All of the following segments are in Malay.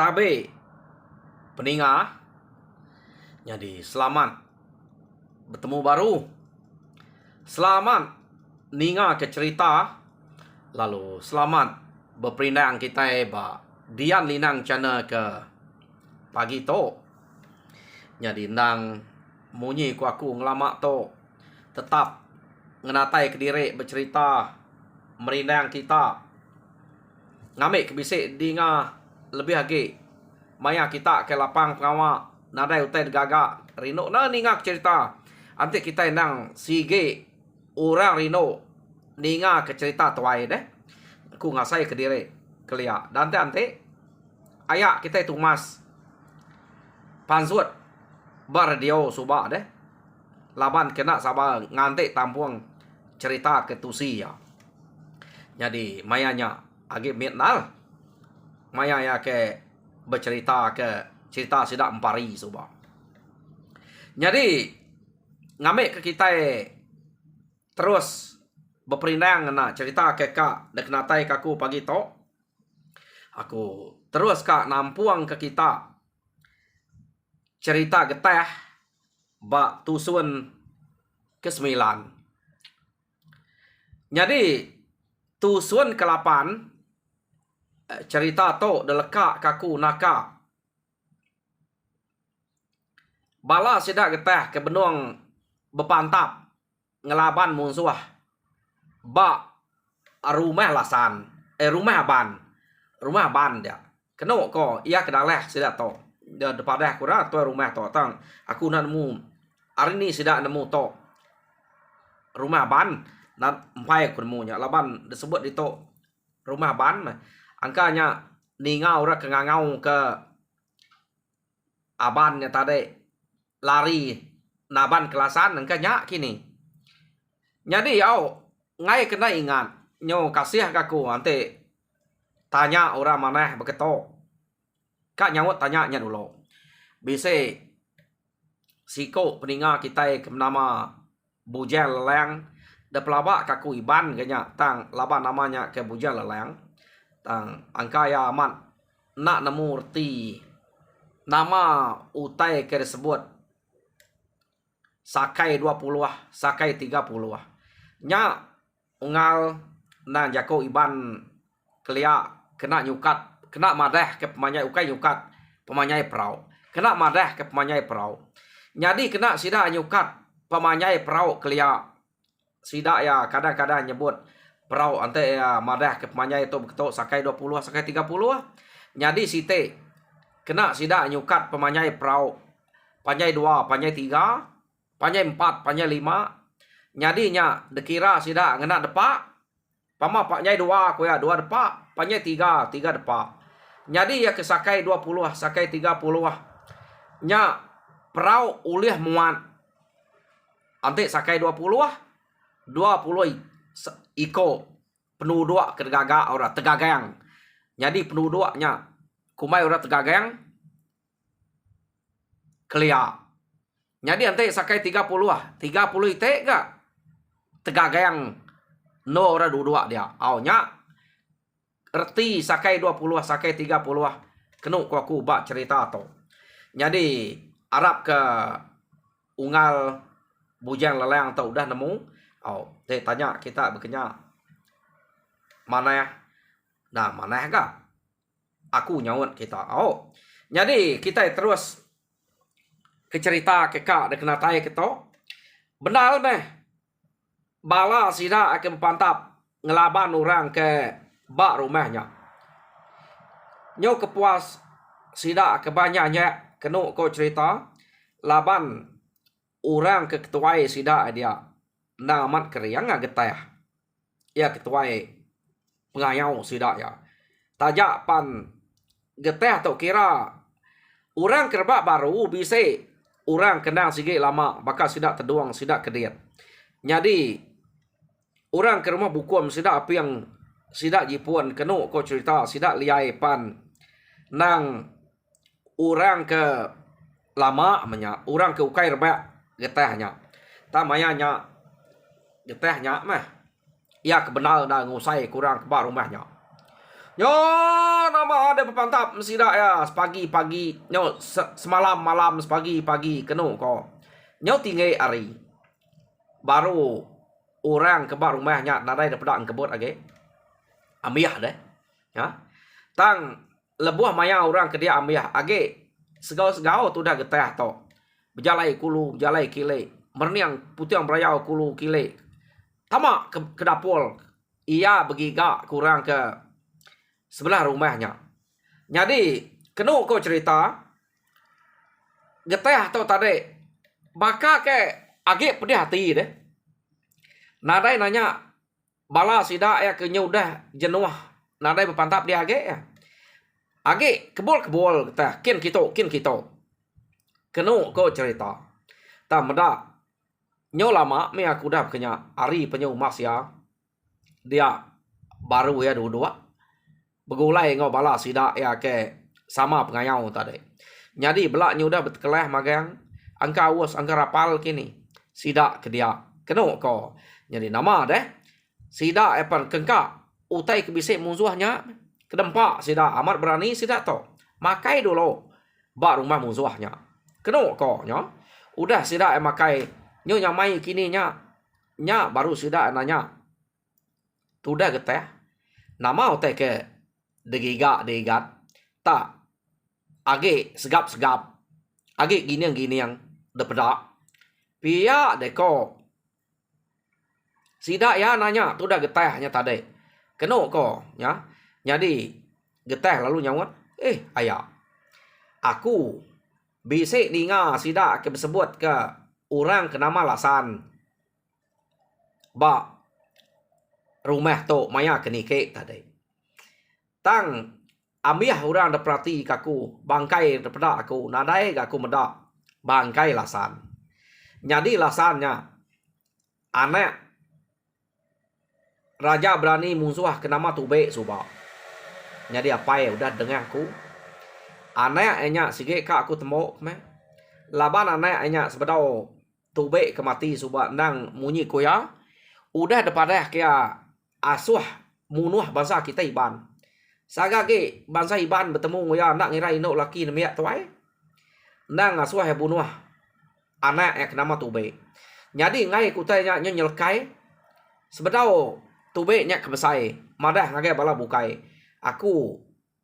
Tabe peninga. Jadi selamat bertemu baru. Selamat ninga ke cerita. Lalu selamat berperindang kita Dian Linang channel ke pagi to. Jadi nang munyi ku aku ngelamak to tetap ngenatai ke diri bercerita merindang kita. Ngamik kebisik dinga lebih lagi. Maya kita ke lapang pengawak nadai utai gagak rino na ninga cerita. Nanti kita nang sige orang rino ninga ke cerita tuai deh. Ku ngasai ke diri kelia. Dan nanti ayak kita itu mas pansuat baradio subak deh. Laban kena sabar ngantik tampuang cerita ke tusi ya. Jadi mayanya agi mitnal. Maya ya ke bercerita ke cerita sidak empari subak. Jadi ngamik ke kita terus berperindang na cerita ke kak dek natai kaku pagi to. Aku terus kak nampuang ke kita cerita getah bak tusun ke-9. Jadi tusun ke-8 cerita to deleka kaku naka bala sidak getah ke benuang bepantap ngelaban musuh bak rumah lasan rumah ban dia keno ko ia kedaleh sidak to dia depadah kura to rumah to tang aku nak nemu hari ni sidak nemu to rumah ban nak empai aku nemunya laban disebut di to rumah ban angkanya ningau ora kengangau ke abannya tadi lari naban kelasan angkanya kini. Jadi ngai kena ingat nyo kasih kaku nanti tanya orang mana beketo. Kak nyawat tanya dulu. Bisa siko peninga kita ke nama Bujang Leleng de pelabak kaku iban kanya tang laban namanya ke Bujang Leleng. Tang angkaya amat nak nemu reti nama utai ke disebut sakai 20 sakai 30 nya ungal nang jako iban kelia kena nyukat kena madah ke pemanyai ukai nyukat pemanyai perau kena madah ke pemanyai perau jadi kena sida nyukat pemanyai perau kelia sida ya kadang-kadang nyebut perau ante ya madah ke pemanyai itu begitu sakai 20 sakai 30 jadi site kena sida nyukat pemanyai perau panyai 2 panyai 3 panyai 4 panyai 5 nyadinya dekira sida ngena depak pama panyai 2 kuya 2 depak panyai 3 depak nyadi ya ke sakai 20 sakai 30 nya perau ulih muat ante sakai 20 iko penuh dua kegaga ora tegagayang jadi penuh dua nya kumai ora tegagayang kelia jadi ante sakai 30 ite gak tegagayang no ora dua dia nya erti sakai 20 sakai 30 kenu aku bak cerita to. Jadi Arab ke ungal Bujang Leleng tau udah nemu tanya kita bekenya mana ya nah mana ya gak aku nyawat kita jadi kita terus ke cerita ke kak dek natai kita benar meh bala sida akan pantap ngelaban orang ke bak rumahnya nyo kepuas sida kebanyaknya kenu ko cerita laban orang ke ketuai sida dia namat keriang getah ya ketuai pengayau sida ya tajak pan getah tu kira orang kerbak baru bisa orang kenal sige lama bakal sida terduang sida kediat jadi orang ke rumah bukuam sida apa yang sida jipuan kenu ko cerita sida liai pan nang orang ke lama menya orang ke ukai rebak getahnya tamayanya getahnya mah ya kebenar dah ngusai kurang ke rumahnya Nyo nama ada berpantap mesida ya sepagi-pagi nyo semalam-malam sepagi-pagi kenu ko. Nyo tinggal hari. Baru orang kebar rumahnya nadai dapat kebut age. Amiah deh. Ya. Tang lebuh maya orang ke dia amiah age. Segau-segau tu dah getah to. Berjalai kulu, berjalai kile. Merniang putiang berayau kulu kile. Tamak ke dapur. Ia bergigak kurang ke sebelah rumahnya. Jadi, kena kau cerita, getah atau tadi, maka ke agak pedih hati deh. Nadai nanya, bala sida ya kenya udah jenuh. Nadai berpantap dia agak ya. Agak kebol-kebol getah, kin kita. Kena kau cerita. Tak meda, nyo lama, me aku dah kenya hari penyu mas ya. Dia baru ya dua-dua. Begulai ngau bala sida ya ke sama pengayau tadi. Jadi belaknya udah berkelah magang. Angka awas, angka rapal kini. Sida ke dia. Kena ko. Jadi nama deh. Sida epan kengka. Utai kebisik musuhnya. Kedempak sida amat berani sida to. Makai dulu. Bak rumah musuhnya. Kena ko nya. Udah sida makai. Nyo nyamai kini nya. Nya baru sida nanya. Tudah geteh. Nama utai ke degigat tak age segap age gini yang depedak pia deko sida ya nanya tu dah getahnya tadi keno ko ya jadi getah lalu nyawat ayah aku bisik ninga sida ke bersebut ke orang kenama lasan ba rumah tu maya kenike tadi tang amiah orang ada perhati kaku bangkai daripada aku nadai aku medak bangkai lasan jadi lasannya anak raja berani musuh kenama tube subak jadi apa ya udah dengar aku anak enya sige ka aku temu me laban anak enya sebedau tube kemati subak nang munyi koya udah daripada kia asuh munuh bangsa kita iban saga ke bangsa iban bertemu ya nak ngira ino laki namanya tuai nang asuh ya bunuh anak yang nama tube jadi ngai kutanya nyelkai sebedau tube nya kebesai madah ngagai bala bukai aku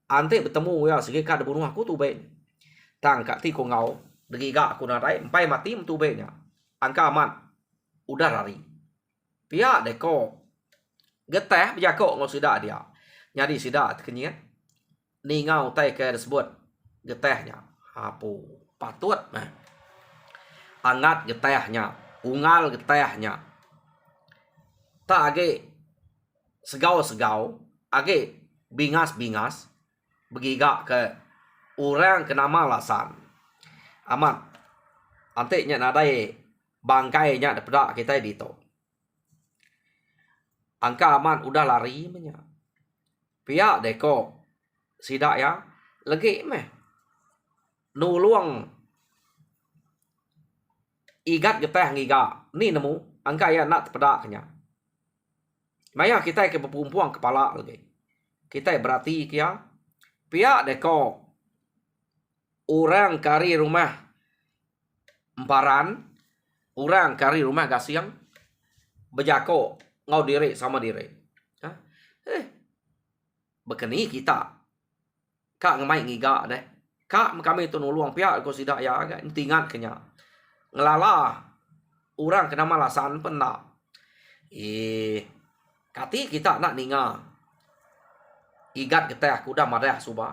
ante bertemu ya segi ka bunuh aku tube tang kak ti ko ngau degiga aku nadai empai mati tube nya angka aman udah lari pia deko getah berjakok ngau sida dia jadi sida kenyat ningau tai ke disebut getahnya apu patut nah angat getahnya ungal getahnya tak age segau age bingas begiga ke orang kenama lasan amat anteknya nadai bangkainya daripada kita dito angka aman udah lari banyak pihak deko sida ya lagi meh nuluang igat getah ngiga ni nemu angka ya nak pada kenya maya kita ke pempuang kepala lagi kita berarti kia pihak deko orang kari rumah emparan orang kari rumah gasiang bejako ngau diri sama diri bekeni kita kak ngemai ngiga deh kak kami tu nuluang pihak ko sida ya agak intingat kenya ngelala orang kena malasan penda kati kita nak ninga igat getah kuda madah suba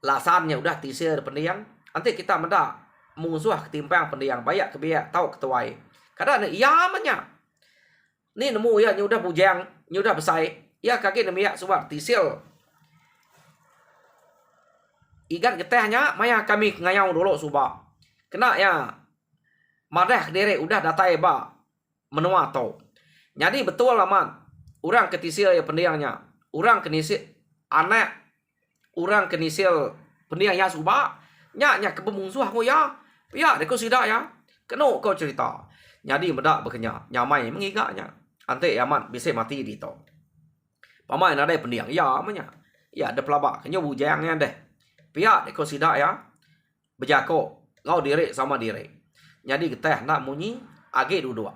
lasannya udah tisir pendiang nanti kita menda musuh ketimpang pendiang bayak kebiak tahu ketuai kadang iya menya ni nemu ya nyudah bujang nyudah besai ya kaki nemiak suba tisil igat getahnya maya kami ngayau dulu suba kena ya madah dere udah datai ba menua tau jadi betul laman orang ketisil ya pendiangnya orang kenisil anak orang kenisil pendiangnya suba nya kebemungsuh ko ya deko sida ya keno kau cerita jadi medak bekenya nyamai mengigaknya ante aman bisa mati di to pamai nadai pendiang ya menya Ya ada pelabak kenyo bujangnya deh. Pihak deko sidak ya. Berjako ngau direk sama direk. Jadi geteh nak munyi age duduk.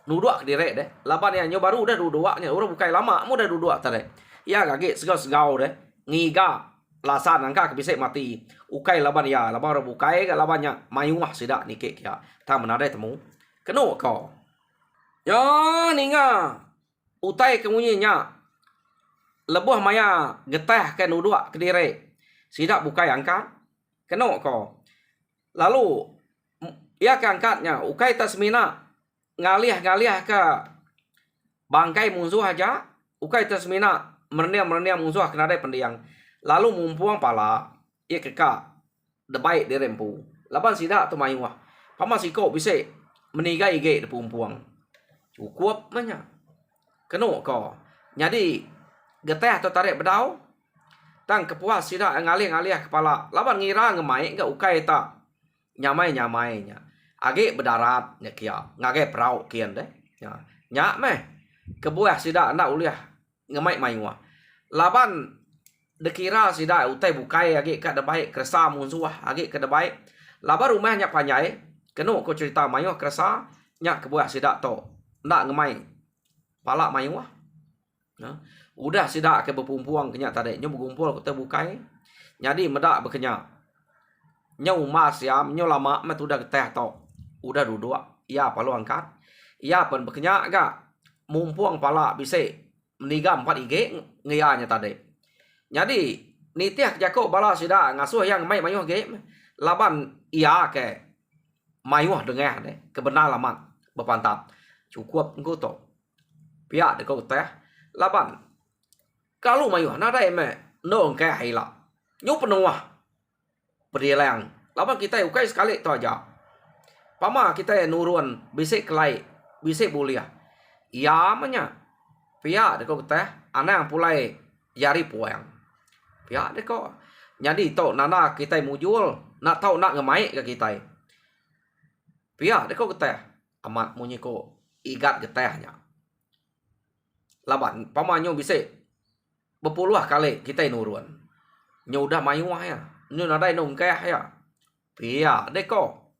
Duduk ke direk deh. Laban ya nyo baru udah duduknya. Orang bukai lama mu udah duduk tadi. Ya age segau deh. Ngiga lasan angka kebisik mati. Ukai laban ya. Laban orang bukai ke labannya mayuah sidak nikik ya. Tak menadai temu. Keno kau. Ya ninga. Utai kemunyinya. Lebuh maya geteh ke duduk ke direk. Sidak bukai angkat. Keno kau. Lalu ia ke angkatnya. Ukai tasmina. Ngalih ke bangkai musuh aja. Ukai tasmina. Mernia musuh kena ada pendiang. Lalu mumpuang pala. Ia kekak. Debaik di rempu. Lapan sidak tu mayuah. Pama siko bisa menigai ige di pumpuang. Cukup banyak. Keno kau. Jadi geteh atau tarik bedau. Tang kepuas sidak ngalih kepala. Laban ngira ngemai ke ukai tak. Nyamai-nyamainya. Age berdarat nya kia. Ngage perau kian deh. Ya. Nyak meh. Kebuah sidak nak uliah. Ngemai mayuah. Laban dekira sidak utai bukai age ka debaik keresa musuh age ke debaik. Laban rumah nyak panjai. Keno ko cerita mayuah keresa. Nyak kebuah sidak to. Nak ngemai. Palak mayuah. Ya. Udah sidak ke berpumpuang kenyak tadi. Nyo berkumpul kita bukai. Jadi medak berkenyak. Nyo mas ya. Nyo lama met udah geteh to. Udah duduk. Ia palu angkat. Ia pun berkenyak agak. Mumpuang pala bisa meniga 4 ige ngeyanya tadi. Jadi nitiah jako bala sida ngasuh yang mai mayuh ge. Laban ia ke mayuh dengah deh. Kebenar lamat berpantap. Cukup engko to. Pihak de ko teh. Laban kalau mayuh nada eme no ke haila. Nyu penuah. Berilang. Laban kita ukai sekali to aja. Pama kita nurun bisik kelai. Bisik buliah. Ya menya. Pihak de ko teh. Anang pulai yari puang. Pihak de ko. Jadi to nana kita mujul. Nak tahu nak ngemai ke kita. Pihak de ko teh. Amat munyi ko igat getehnya. Laban pamanyo bisik. Berpuluh kali kita nurun. Nyo udah mayuah ya. Nyo nadai nong keh ya. Pihak de ko.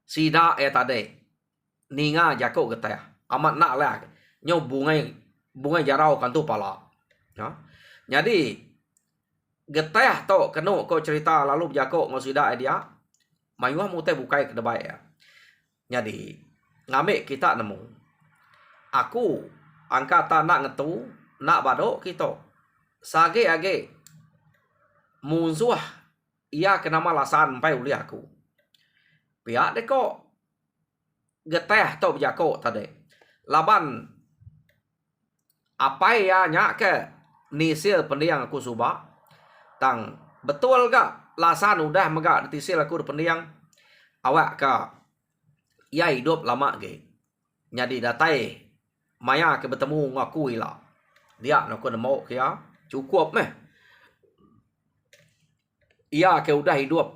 Sida ya tadi. Ninga jako geteh. Amat nak lah. Nyo bungai jarau kan tu pala. Ya. Jadi geteh to keno ko cerita lalu jako ngosida dia. Mayuah mute bukai ke debai ya. Jadi ngambil kita nemu. Aku angkatan nak ngetu nak badok kita. Sage age musuh ia kena malasan pai uli aku. Pihak de ko geteh to jako tadi. Laban apa ya nyak ke nisil pendiang aku suba. Tang betul gak lasan udah megak ditisil aku pendiang. Awak ka ia hidup lama ge. Jadi datai maya ke bertemu ngaku ila. Dia nak kena mau kia cukup meh. Ia ke udah hidup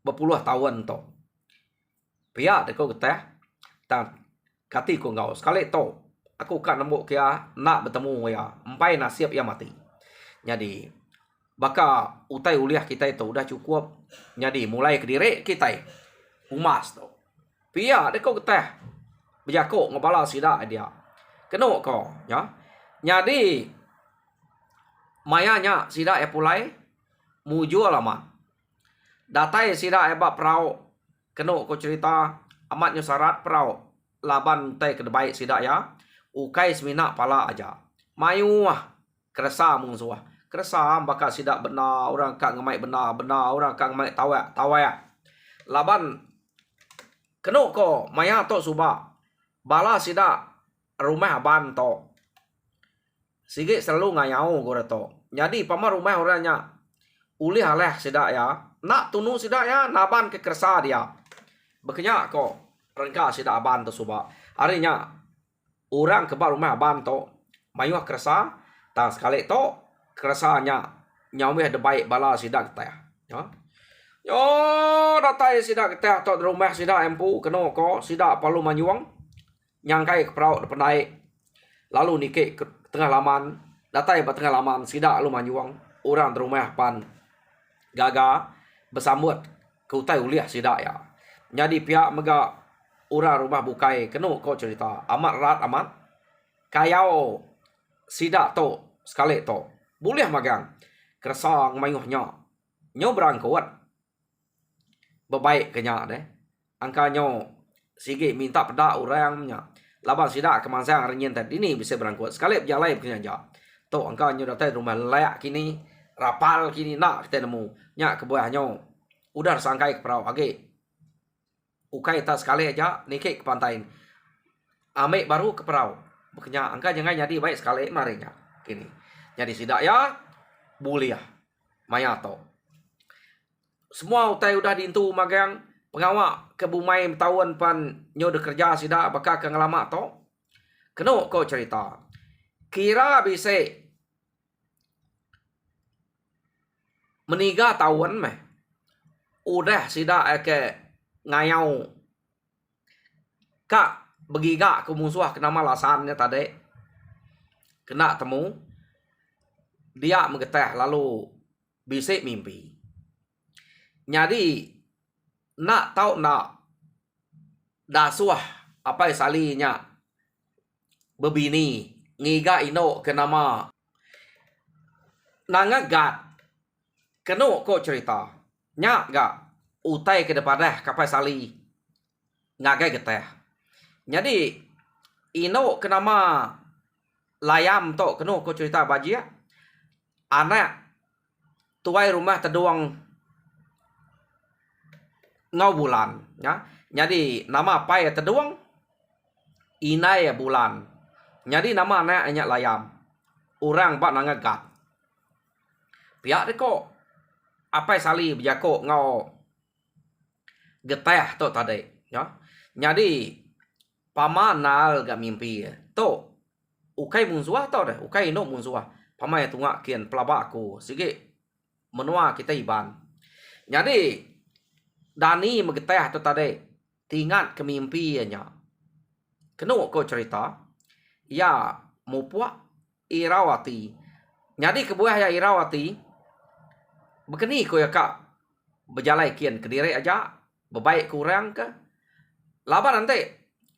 berpuluh tahun to. Pihak de ko geteh tang kati ko ngau sekali to. Aku kan nemu kia nak bertemu ya. Empai nasib ia mati. Jadi baka utai uliah kita itu udah cukup. Jadi mulai ke diri kita umas to. Pihak de ko geteh berjako ngabala sida dia. Keno ko ya. Jadi mayanya sida e pulai muju lama. Datai sida e bab prau. Keno ko cerita amatnya syarat prau. Laban tai ke debai sida ya. Ukai semina pala aja. Mayuah keresa musuh. Keresa bakal sida benar orang kak ngemai benar orang kak ngemai tawak. Laban keno ko maya to suba. Bala sida rumah aban to. Sige selalu ngayau gore to. Jadi pama rumah orangnya uli haleh sida ya. Nak tunu sida ya naban ke kersa dia. Bekenya ko rengka sida aban to suba. Harinya orang ke rumah aban to mayuh kersa tang sekali to kersanya nyaweh de baik bala sida teh. Ya. Yo datai sida teh to rumah sida empu keno ko sida palu manyuang. Nyangkai ke perauk pendai. Lalu nikik ke tengah laman. datai berpengalaman sida lu manyuang orang rumah pan gaga bersambut ke utai uliah sida ya. Jadi pihak mega orang rumah bukai kenu ko cerita amat rat amat kayau sida to sekali to boleh magang keresang mayuhnya nyo berangkuat bebaik kenya deh angkanyo sige minta pada orangnya laban sida kemansang renyen tadi ini bisa berangkuat sekali berjalan kenya ja to angkanyo datai rumah layak kini rapal kini nak kita nemu nya kebuahnyo udah sangkai ke perahu age ukai tas sekali aja nike ke pantai ame baru ke perahu bekenya angka jangan jadi baik sekali marinya kini jadi sidak ya buliah mayato semua utai udah diintu magang pengawak ke bumai tahun pan nyo de kerja sidak bakal ke ngelama to keno ko cerita kira bisa meniga tahun meh udah sidak ke ngayau kak begiga ke musuh kena malasannya tadi kena temu dia mengeteh lalu bisa mimpi jadi nak tahu nak dasuah apa salinya bebini ngiga ino kenama nangagat keno ko cerita nya gak utai ke depan dah kapai sali ngagai geteh jadi ino kenama layam to keno ko cerita bajia anak tuai rumah teduang ngau bulan ya jadi nama apa ya teduang inai ya bulan jadi nama anak hanya layam orang bak nangagat pihak deko apa sali berjako ngau geteh to tadi ya jadi pamanal gak mimpi to ukai munsuah to deh ukai no munsuah pamai tunga kian pelaba aku sige menua kita iban jadi dani megeteh to tadi tingat ke mimpinya keno ko cerita ya mupua Irawati jadi kebuah ya Irawati bekeni ko ya kak berjalai kian kediri aja bebaik kurang ke laba nanti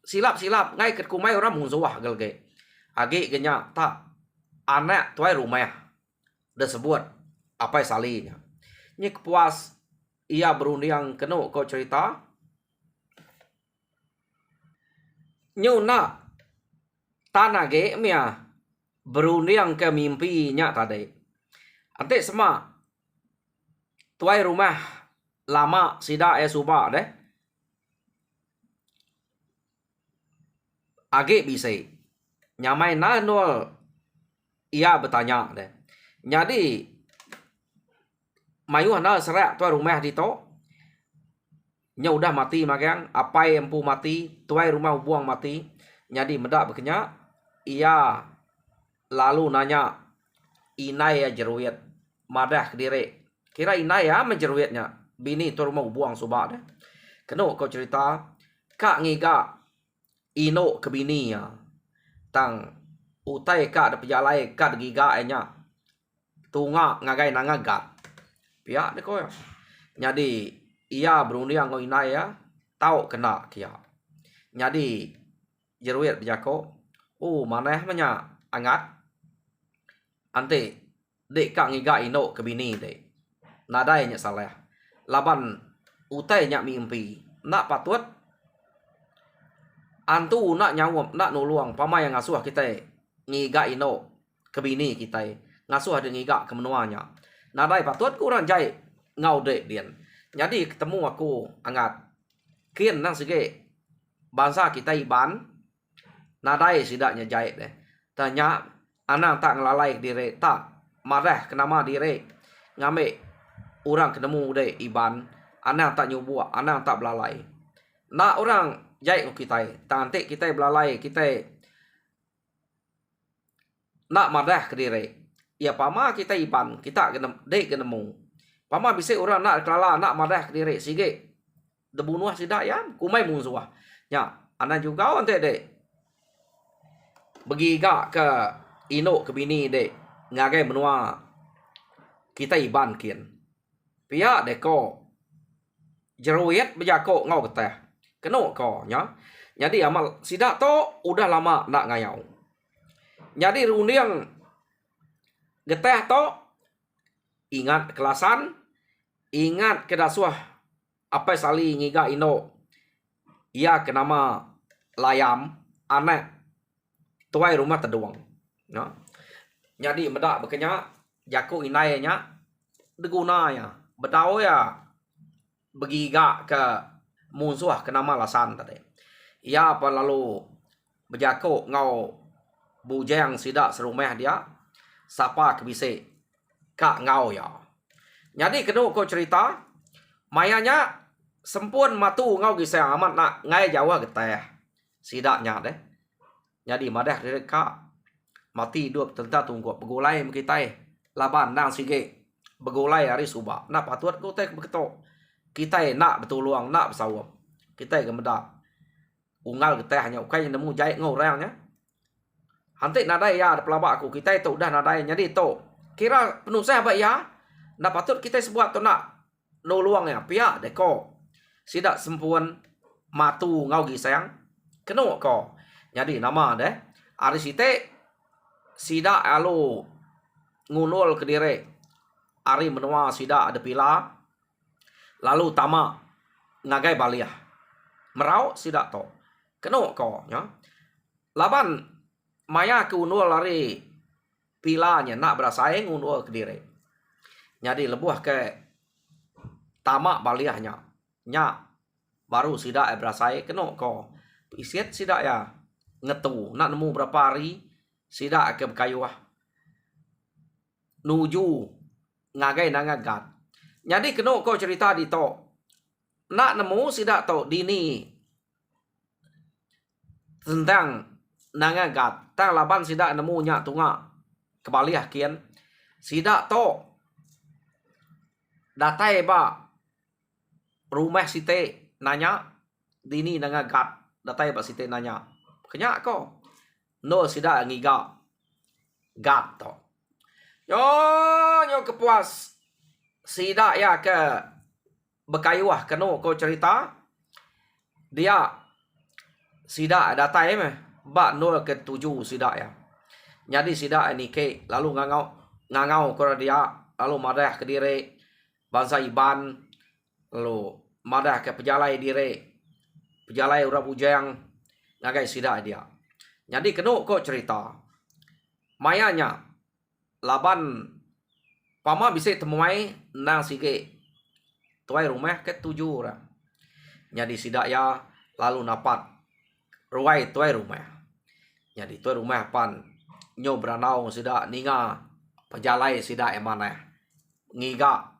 silap ngai ke kumai orang munsuah gelge agi genya tak anak tuai rumah dah sebut apa salinya ni kepuas ia berunding keno ko cerita nyuna tanah ge mia berunding ke mimpinya tadi ante semua tuai rumah lama sida suba deh age bisa nyamai nanol ia bertanya deh jadi mayu hana serak tuai rumah di to nya udah mati magang apa yang pu mati tuai rumah buang mati jadi medak bekenya ia lalu nanya inai ya jeruit madah kediri kira inai ya menjeruitnya bini tu rumah buang subak deh keno kau cerita kak ngiga ino ke bini ya tang utai kak de pejalai kak giga nya tunga ngagai nangagat pihak deko ya jadi ia berunding ngoi inai ya tahu kena kia jadi jeruit berjako maneh menya angat ante dek kak ngiga ino ke bini dek nadai nya salah laban utai nya mimpi nak patut antu nak nyawap nak nuluang pamai yang ngasuh kita ngiga ino ke bini kita ngasuh ada ngiga ke menuanya nadai patut kurang jai ngau dek dian jadi ketemu aku angat kian nang sige bangsa kita iban nadai sidaknya jai deh tanya anak tak ngelalai diri tak marah kenama diri ngame orang ketemu deh iban anak tak nyubua anak tak belalai nak orang jai kita tanti kita belalai kita nak marah ke diri ya pama kita iban kita dek ketemu pama bisa orang nak kelala nak marah ke diri sige debunuah sidak ya kumai munsuah ya anak juga ante dek begiga ke ino ke bini dek ngagai menua kita iban kian. Pia deko jeruit bejako ngau keteh. Keno ko nya. Jadi amal sidak to udah lama nak ngayau. Jadi runiang geteh to ingat kelasan, ingat kedasuah apa sali ngiga ino. Ia kenama layam anak tuai rumah teduang. Ya. Jadi medak bekenya jaku inainya deguna ya. Bedau ya begiga ke musuh kenama lasan tadi. Ia apa lalu berjaku ngau bujang sidak serumah dia sapa kebise kak ngau ya. Jadi kena ko cerita mayanya sempun matu ngau gisang amat nak ngai Jawa geteh sidaknya deh. Jadi madah dari kak mati dua tentang tunggu begulai kita laban nang sige begulai hari subak nak patut ko teh beketok kita nak betul luang nak bersawam kita gemedak ungal geteh hanya ukai nemu jahit ngorangnya. Hantik nadai ya pelabak aku kita itu udah nadai jadi itu kira penuh saya apa ya nak patut kita sebuat tu nak no luangnya pihak deko sidak sempuan matu ngau gisang kena ko jadi nama deh hari site sidak alu ngunul ke diri hari menua sidak ada pila lalu tama ngagai baliah merau sidak to kena ko nya laban maya ke unul lari pilanya nak bersaing unul ke diri jadi lebuh ke tamak baliahnya nya baru sidak bersaing kena ko isiet sidak ya ngetu nak nemu berapa hari sidak ke bekayuah nuju ngagai nangagat jadi kena ko cerita di to nak nemu sidak to dini tentang nangagat tang laban sidak nemu nya tunga kebaliah kian sidak to datai ba rumah site nanya dini nangagat datai ba site nanya kenya ko no sidak ngiga gat to yo kepuas sidak ya ke bekayuah keno ko cerita dia sidak datai meh ba no ke tujuh sidak ya. Jadi sidak ini ke lalu ngangau ke dia lalu madah ke diri bangsa iban lalu madah ke pejalai diri pejalai ura bujang ngagai sidak dia. Jadi kena kok cerita mayanya laban pama bisa temuai nang sige tuai rumah ke tujuh orang. Jadi sidak ya lalu napat ruai tuai rumah. Jadi tuai rumah pan nyo beranau sidak ninga pejalai sidak emana ngiga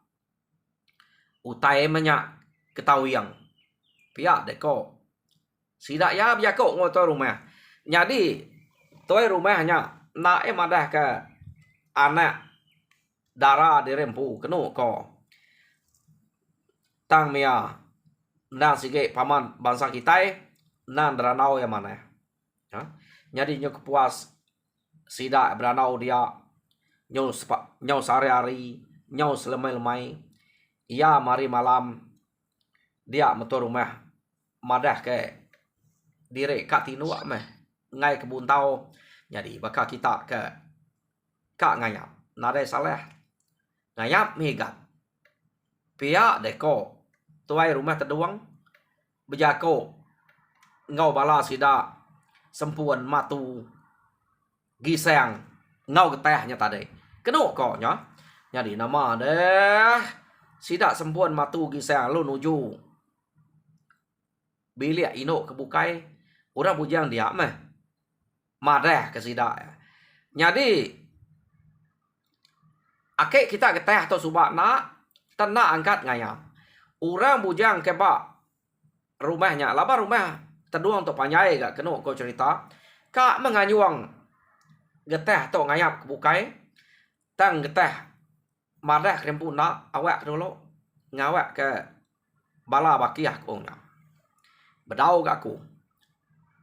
utai menyak ketawiang pihak deko sidak ya biako ngoto rumah. Jadi tuai rumahnya nak emadah ke anak darah dirempu kenu ko tang mia nang sige paman bangsa kita nan dranau yang mana ya. Jadi nyo kepuas sidak beranau dia nyo sehari-hari nyo selemai-lemai ia mari malam dia motor rumah madah ke diri kat tinu meh ngai kebun tau jadi bakal kita ke kak ngayap nade salah ngayap megat pihak deko tuai rumah terduang bejako ngau bala sidak sempuan matu gisang ngau getehnya tadi kena ko nya jadi nama deh sidak sempuan matu gisang lu nuju bilik ino kebukai orang bujang dia meh madah ke sidak jadi ake kita geteh atau subak nak tenak angkat ngayam orang bujang keba rumahnya laba rumah terduang untuk panjai gak kena kau cerita kak menganyuang geteh atau ngayap kebukai tang geteh madah krempu nak awak dulu ngawak ke bala bakiah kongnya bedau gak aku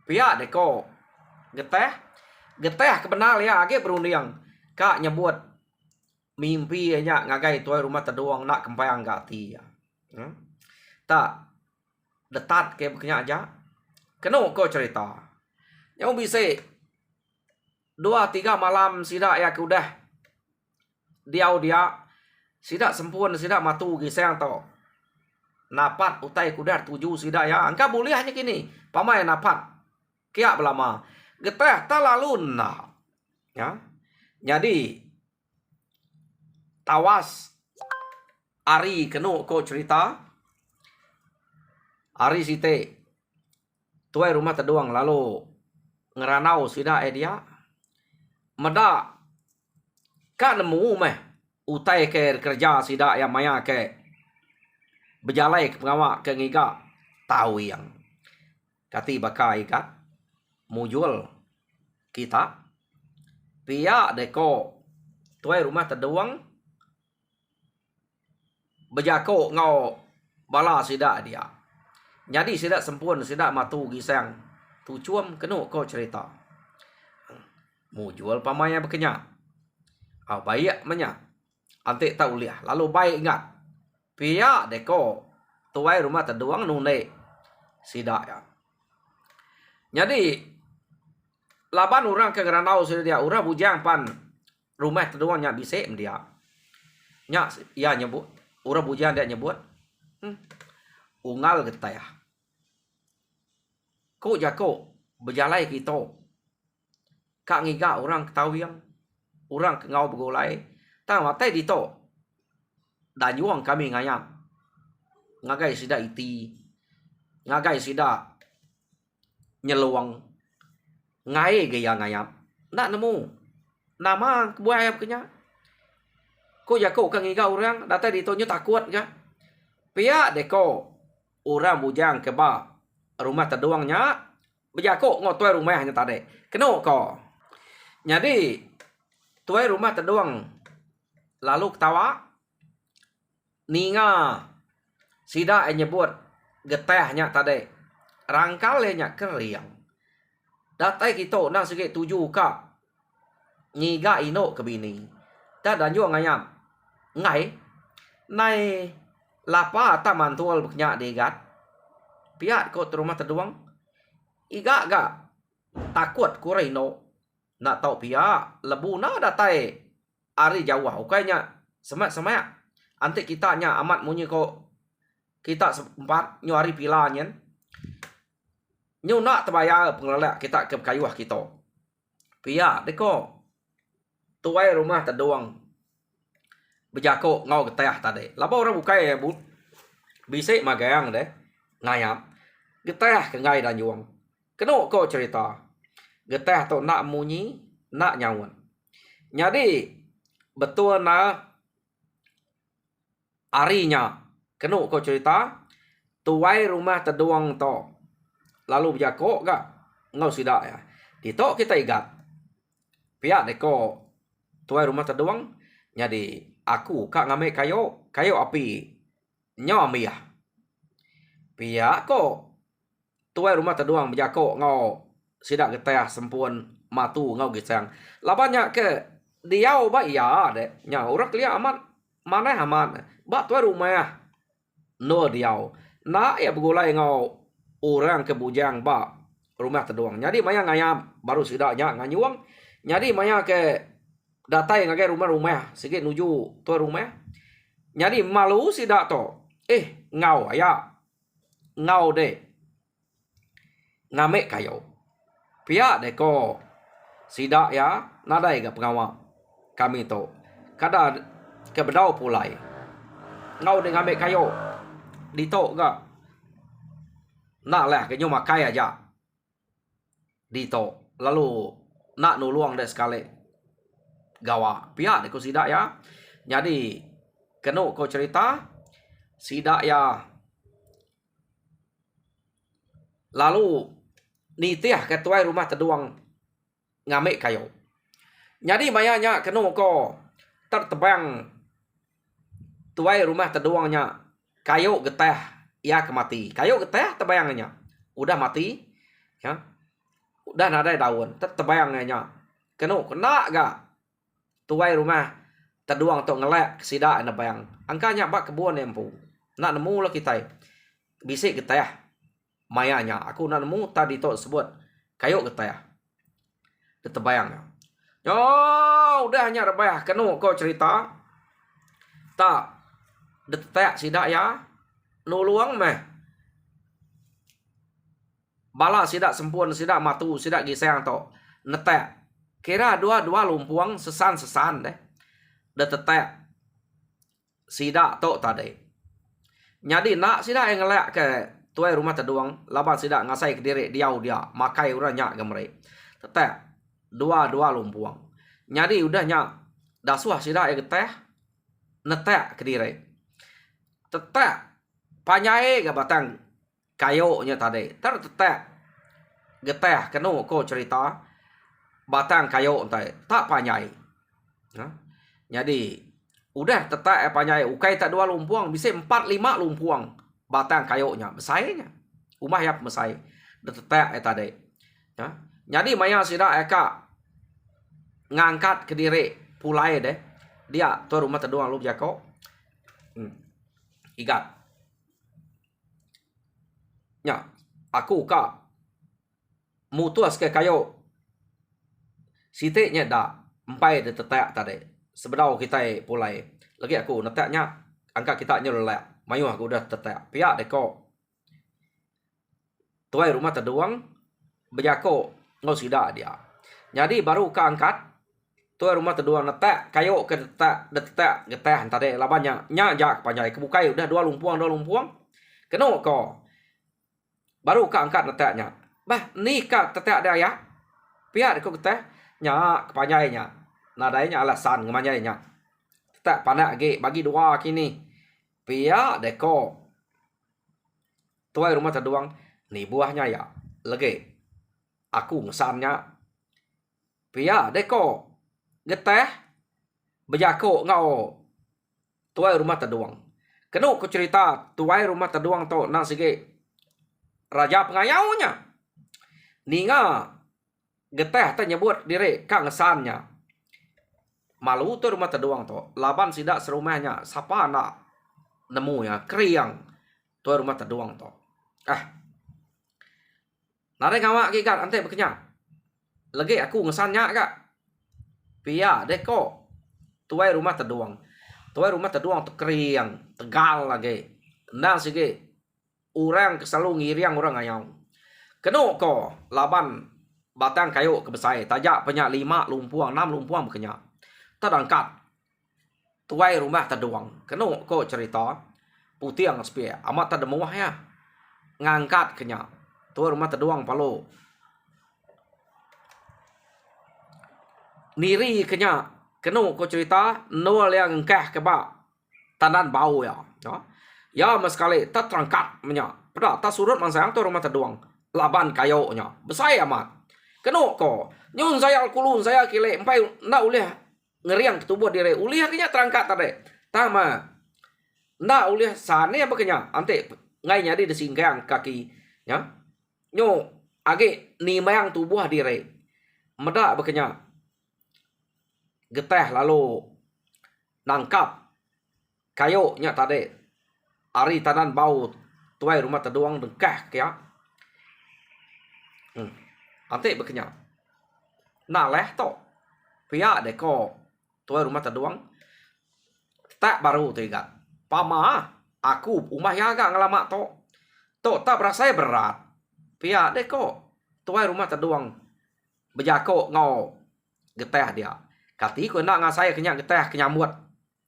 pihak deko geteh kebenal ya age berunding Kak nyebut mimpi nya ngagai tuai rumah teduang nak kempayang gati ya. Tak detat ke bekenya aja. Keno ko cerita. Yang bisa 2-3 malam sidak ya kudah. Dia sidak sempun sidak matu gisang to. Napat utai kudar 7 sidak ya. Angka boleh hanya kini. Pamai napat. Kia belama. Geteh tak lalu na. Ya. Jadi tawas Ari kenu ko cerita. Ari site tuai rumah teduang lalu ngeranau sidak dia. Meda ka nemu meh utai ke kerja sidak yang maya ke berjalai ke pengawak ke ngiga tahu yang kati bakai ikat mujul kita pia deko tuai rumah teduang berjako ngau bala sidak dia. Jadi sidak sempun sidak matu gisang tu cuam kenu ko cerita. Mujul pamaya bekenya. Baik menya. Ante tak uliah. Lalu baik ingat. Pia deko tuai rumah teduang nune sidak ya. Jadi laban orang ke Granau sudah dia orang bujang pan rumah teduangnya bisa dia. Nya ya nyebut. Orang bujang dia nyebut. Ungal kita ya. Ko jako berjalai kita. Kak ngiga orang ketahui yang orang ngau begulai. Tang matai dito. Danyuang kami ngayam. Ngagai sida iti. Ngagai sida nyeluang. Ngai gaya ngayam. Nak nemu. Nama buaya kenya. Ko jako kang ngiga orang datai dito nyo takut ka. Pia deko orang bujang keba rumah teduangnya berjako ngotoy rumahnya tadi. Keno ko. Jadi tuai rumah teduang lalu ketawa ninga sida nyebut getehnya tadi rangkalenya keriang datai kita nang sikit 7 ka ngiga ino ke bini ta dan yo ngayam ngai nai lapa ta mantual beknya degat piat ko rumah teduang iga ga takut kurino nak tahu pia lebu na datai ari jauh kayaknya semak antik kitanya amat munyi ko kita sempat nyari pilanyen nyu nak terbayar pengelak kita ke kayuah kita pia deko tuai rumah teduang berjako ngau getah tadi laba orang bukai bu bisik magang deh ngayam getah ke ngai dan juang keno ko cerita getah tu nak munyi nak nyawan. Jadi betul na arinya kenu ko cerita tuai rumah teduang to lalu berjako gak ngau sidak ya. Dito kita igat. Pihak deko tuai rumah teduang jadi aku kak ngame kayo api nyaw amiyah. Pihak ko tuai rumah teduang berjako ngau sidak getah sempun matu ngau gisang. Labanya ke diau ba ya de. Nya orang kelia amat mana amat. Ba tuai rumah no diau. Na ya begulai ngau orang ke bujang ba rumah teduang. Jadi maya ngayam baru sidaknya nganyuang. Jadi maya ke datai ngagai rumah-rumah sikit nuju tuai rumah. Jadi malu sidak to. Ngau ya. Ngau de. Ngamek kayo. Pihak deko sidak ya nadai ke pengawal kami tu kada ke bedau pulai ngau dengan ambek kayo dito ga nak lah ke nyuma kaya aja dito lalu nak nuluang dek sekali gawa pihak deko sidak ya jadi kenu ko cerita sidak ya lalu nitiah ke tuai rumah teduang ngamek kayo. Jadi mayanya kenu ko tertebang tuai rumah teduangnya kayo getah ya kemati. Kayo getah tebayangnya udah mati ya. Udah ada daun tertebayangnya. Kenu kena ga tuai rumah teduang tok ngelak sida na bayang. Angkanya bak kebun empu. Nak nemu lah kita. Bisik kita ya. Mayanya aku nak nemu tadi tok sebut kayu kita ya. Tebayang. Yo, udah hanya rebayah kenu kau cerita. Tak detek sida ya. Nuluang meh. Bala sida sempun, sida matu, sida gisang tok. Netek. Kira dua lumpuang sesan deh. Detek sida tok tadi. Jadi nak sida yang ngelak ke tuai rumah teduang, laban sida ngasai ke diri dia makai uranya gemre. Tetek dua lumpuang. Jadi udahnya dasuah sida yang geteh netek ke diri. Tetek panyai ke batang kayunya tadi. Tetek geteh kenu ko cerita batang kayu tadi tak panyai. Jadi udah tetek panyai ukai tak dua lumpuang bisa 4-5 lumpuang batang kayunya besainya. Umah ya mesai. Tetek tadi. Jadi maya sida eka ngangkat ke diri pulai deh. Dia tu rumah teduang lu jako. Igat. Ya, aku ka mutuas ke kayu. Sitiknya dah empai de tetek tadi. Sebedau kita pulai. Lagi aku neteknya angkat kita nyelek. Mayu aku udah tetek. Pihak deko. Tuai rumah teduang berjako ngau sida dia. Jadi baru ka angkat tuai rumah teduang netek kayu ke detek geteh tadi labannya nyajak panjai kebukai udah dua lumpuang keno ko baru ka angkat neteknya bah ni ka tetek dia ya pihak deko geteh nya kepanjainya nadainya alasan ngemanyainya tetek panak ge bagi dua kini pihak deko tuai rumah teduang ni buahnya ya lagi aku ngesannya pihak deko geteh berjako ngau tuai rumah teduang. Kenu ku cerita tuai rumah teduang to nang sige raja pengayaunya. Ninga geteh ta nyebut diri ka ngesannya. Malu tu rumah teduang to. Laban sidak serumahnya sapa nak nemu ya kriang tuai rumah teduang to. Nare ngawak ki kan ante bekenyang. Lagi aku ngesannya kak. Pia deko tuai rumah teduang. Tuai rumah teduang tu keriang, tegal lagi. Nang sige orang keselalu ngiriang orang ayau. Keno ko laban batang kayu kebesai tajak penyak 5 lumpuang 6 lumpuang berkenyak. Terangkat tuai rumah teduang. Keno ko cerita putiang spia amat tak demuah ya. Ngangkat kenyak. Tuai rumah teduang palo. Niri kenya kenu ko cerita nol yang engkah keba tanan bau ya. Ya mas sekali tak terangkat menya. Pada tak surut mansayang tu rumah teduang. Laban kayonya. Besai amat. Kenu ko nyun saya kulun saya kile empai nak ulih ngeriang tubuh diri. Ulih kenya terangkat tadi. Tama. Nak ulih sane apa kenya. Ante ngai nyadi desinggang kaki ya. Nyo age ni mayang tubuh diri. Meda bekenya geteh lalu nangkap kayunya tadi ari tanan bau tuai rumah teduang dengkah kaya ante bekenya nah leh to pihak deko tuai rumah teduang tak baru tiga pama aku umah yaga ngelama to tak berasa berat pihak deko tuai rumah teduang bejako ngau geteh dia kati ko nak ngasai kenya geteh kenyamut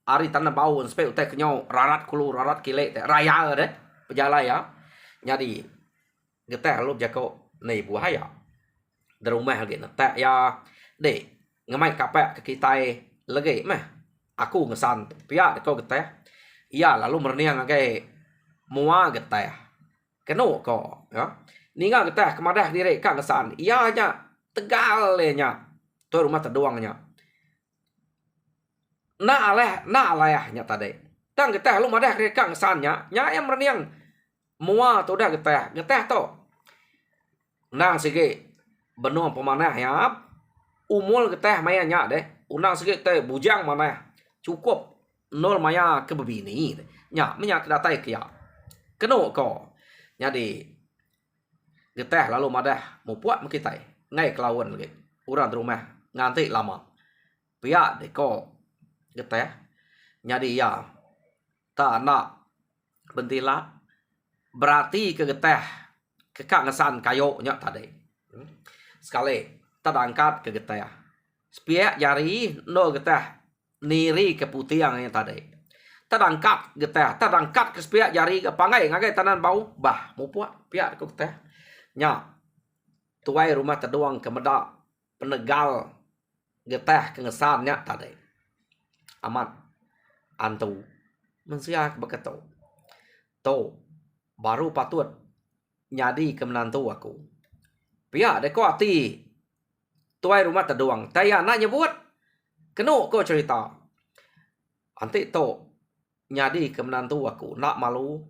ari tanah bau sampai utai kenyo rarat kulu rarat kile raya deh pejala ya jadi geteh lu jako nei buaya di rumah lagi netek ya de ngemai kapek ke kita lagi meh aku ngesan pihak ko geteh iya lalu merniang agai mua geteh keno ko ya ninga geteh kemadah diri ka ngesan iya nya tegal nya tu rumah teduangnya na aleh nya tadi tang geteh lu madah kang sannya nya em reniang mua tu dah geteh to nang sige benung pemanah ya umul geteh maya nya deh unang sikit teh bujang mana cukup nol maya ke bebini nya minyak datai kia keno ko jadi geteh lalu madah mau puat kita ngai kelawan lagi urang di rumah nganti lama pihak deko geteh jadi ya tak nak bentilat berarti ke geteh kekak ngesan kayoknya tadi sekali tak angkat ke geteh sepiak jari no geteh niri ke putiang yang tadi tadangkat geteh tadangkat ke sepiak jari ke pangai ngagai tanan bau bah mau puat piak ke geteh nya tuai rumah teduang ke medak penegal geteh kengesannya tadi amat antu mensiak beketo to baru patut nyadi ke menantu aku piak deko ati tuai rumah teduang taya nak nyebut kenu ko cerita anti to nyadi ke menantu aku nak malu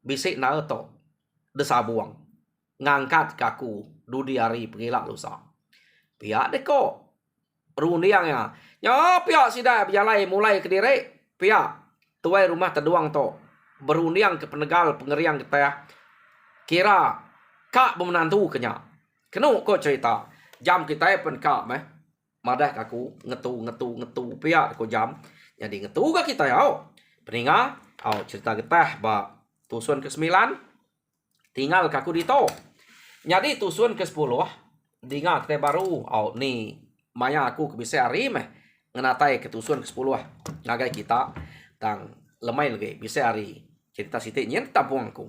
bisik na to desa buang ngangkat kaku dudi hari pengilak lusa pihak deko runiangnya nya pihak sida bialai mulai ke diri pihak tuai rumah teduang to beruniang ke penegal pengeriang kita kira kak bermenantu kenya kenu ko cerita jam kita pen kak meh madah kaku ngetu pihak ko jam jadi ngetu ka kita ya peninga cerita kita ba tusun ke-9 tinggal kaku dito jadi tusun ke-10 dinga kita baru ni maya aku kebisa hari meh ngenatai ke tusun ke-10 ngagai kita tang lemai lagi bisa hari cerita sitik nyen tampung aku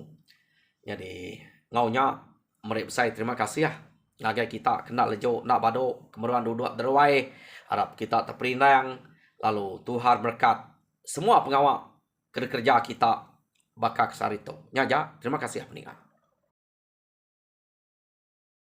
jadi ngaunya mereka besar terima kasih ya ngagai kita kena lejo nak bado kemeruan duduk derwai harap kita terperinang lalu Tuhan berkat semua pengawal kerja kita bakal kesarito nyaja terima kasih ya peninggal